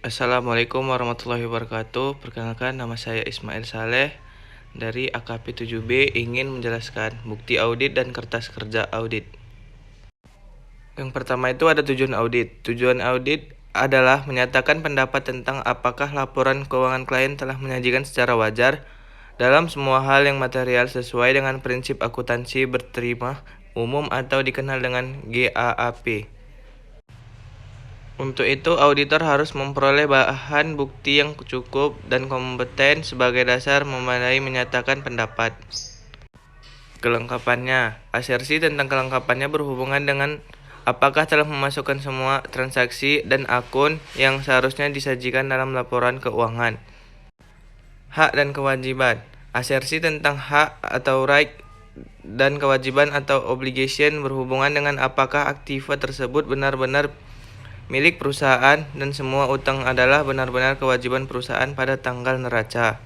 Assalamualaikum warahmatullahi wabarakatuh. Perkenalkan, nama saya Ismail Saleh dari AKP 7B, ingin menjelaskan bukti audit dan kertas kerja audit. Yang pertama itu ada tujuan audit. Tujuan audit adalah menyatakan pendapat tentang apakah laporan keuangan klien telah menyajikan secara wajar dalam semua hal yang material sesuai dengan prinsip akuntansi berterima umum atau dikenal dengan GAAP. Untuk itu, auditor harus memperoleh bahan bukti yang cukup dan kompeten sebagai dasar memadai menyatakan pendapat. Kelengkapannya, asersi tentang kelengkapannya berhubungan dengan apakah telah memasukkan semua transaksi dan akun yang seharusnya disajikan dalam laporan keuangan. Hak dan kewajiban, asersi tentang hak atau right dan kewajiban atau obligation berhubungan dengan apakah aktiva tersebut benar-benar milik perusahaan dan semua utang adalah benar-benar kewajiban perusahaan pada tanggal neraca.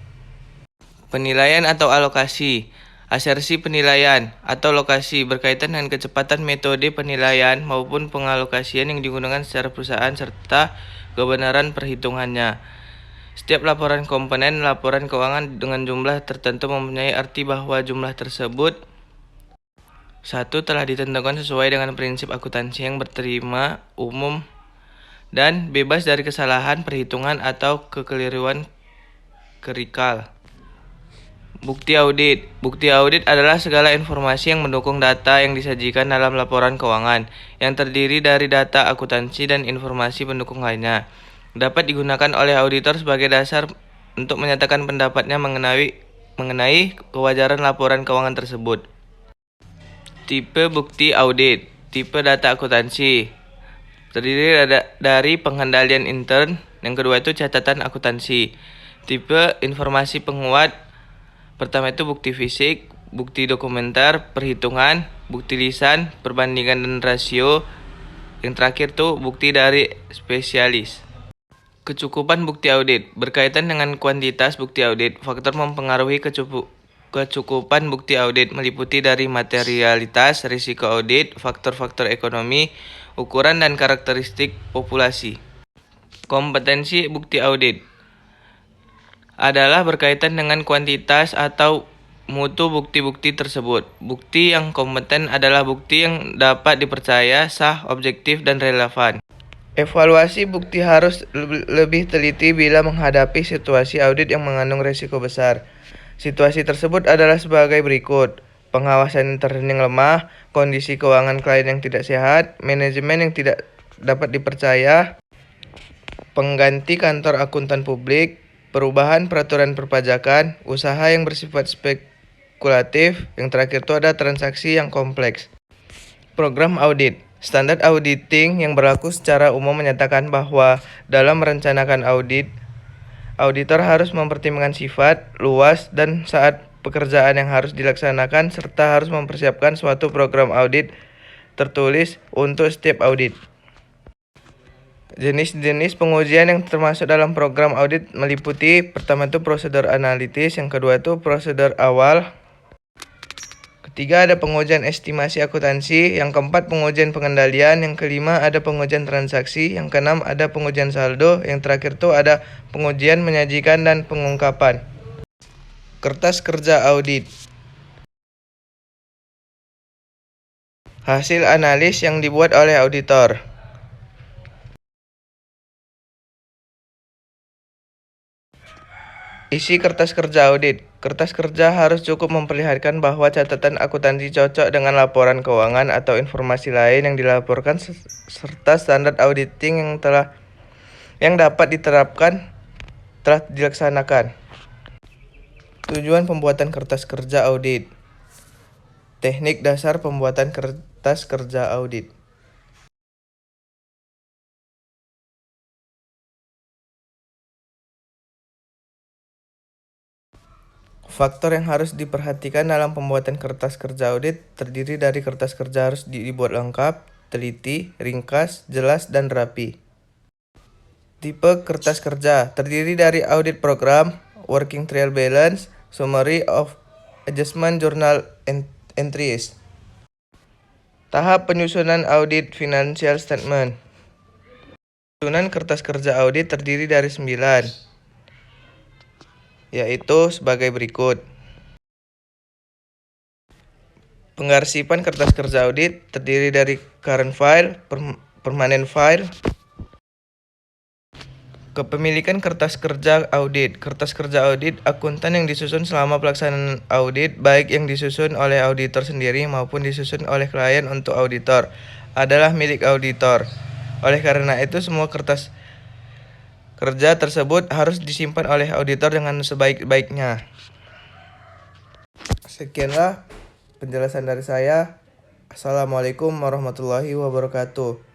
Penilaian atau alokasi, asersi penilaian atau lokasi berkaitan dengan kecepatan metode penilaian maupun pengalokasian yang digunakan secara perusahaan serta kebenaran perhitungannya. Setiap laporan komponen laporan keuangan dengan jumlah tertentu mempunyai arti bahwa jumlah tersebut satu telah ditentukan sesuai dengan prinsip akuntansi yang berterima umum dan bebas dari kesalahan perhitungan atau kekeliruan kerikal. Bukti audit. Bukti audit adalah segala informasi yang mendukung data yang disajikan dalam laporan keuangan, yang terdiri dari data akuntansi dan informasi pendukung lainnya. Dapat digunakan oleh auditor sebagai dasar untuk menyatakan pendapatnya mengenai kewajaran laporan keuangan tersebut. Tipe bukti audit. Tipe data akuntansi terdiri dari pengendalian intern. Yang kedua itu catatan akuntansi. Tipe informasi penguat. Pertama itu bukti fisik, bukti dokumenter, perhitungan, bukti lisan, perbandingan dan rasio. Yang terakhir tuh bukti dari spesialis. Kecukupan bukti audit. Berkaitan dengan kuantitas bukti audit, faktor mempengaruhi kecukupan bukti audit meliputi dari materialitas, risiko audit, faktor-faktor ekonomi, ukuran dan karakteristik populasi. Kompetensi bukti audit adalah berkaitan dengan kuantitas atau mutu bukti-bukti tersebut. Bukti yang kompeten adalah bukti yang dapat dipercaya, sah, objektif, dan relevan. Evaluasi bukti harus lebih teliti bila menghadapi situasi audit yang mengandung risiko besar. Situasi tersebut adalah sebagai berikut: pengawasan intern yang lemah, kondisi keuangan klien yang tidak sehat, manajemen yang tidak dapat dipercaya, pengganti kantor akuntan publik, perubahan peraturan perpajakan, usaha yang bersifat spekulatif, yang terakhir itu ada transaksi yang kompleks. Program audit. Standar auditing yang berlaku secara umum menyatakan bahwa dalam merencanakan audit, auditor harus mempertimbangkan sifat, luas, dan saat pekerjaan yang harus dilaksanakan serta harus mempersiapkan suatu program audit tertulis untuk setiap audit. Jenis-jenis pengujian yang termasuk dalam program audit meliputi: pertama itu prosedur analitis, yang kedua itu prosedur awal, ketiga ada pengujian estimasi akuntansi, yang keempat pengujian pengendalian, yang kelima ada pengujian transaksi, yang keenam ada pengujian saldo, yang terakhir itu ada pengujian menyajikan dan pengungkapan. Kertas kerja audit. Hasil analis yang dibuat oleh auditor. Isi kertas kerja audit. Kertas kerja harus cukup memperlihatkan bahwa catatan akuntansi cocok dengan laporan keuangan atau informasi lain yang dilaporkan serta standar auditing yang dapat diterapkan telah dilaksanakan. Tujuan pembuatan kertas kerja audit. Teknik dasar pembuatan kertas kerja audit. Faktor yang harus diperhatikan dalam pembuatan kertas kerja audit terdiri dari kertas kerja harus dibuat lengkap, teliti, ringkas, jelas, dan rapi. Tipe kertas kerja terdiri dari audit program, working trial balance, summary of adjustment journal entries. Tahap penyusunan audit financial statement. Susunan kertas kerja audit terdiri dari 9, yaitu sebagai berikut. Pengarsipan kertas kerja audit terdiri dari current file, permanent file. Kepemilikan kertas kerja audit. Kertas kerja audit akuntan yang disusun selama pelaksanaan audit, baik yang disusun oleh auditor sendiri maupun disusun oleh klien untuk auditor, adalah milik auditor. Oleh karena itu, semua kertas kerja tersebut harus disimpan oleh auditor dengan sebaik-baiknya. Sekianlah penjelasan dari saya. Assalamualaikum warahmatullahi wabarakatuh.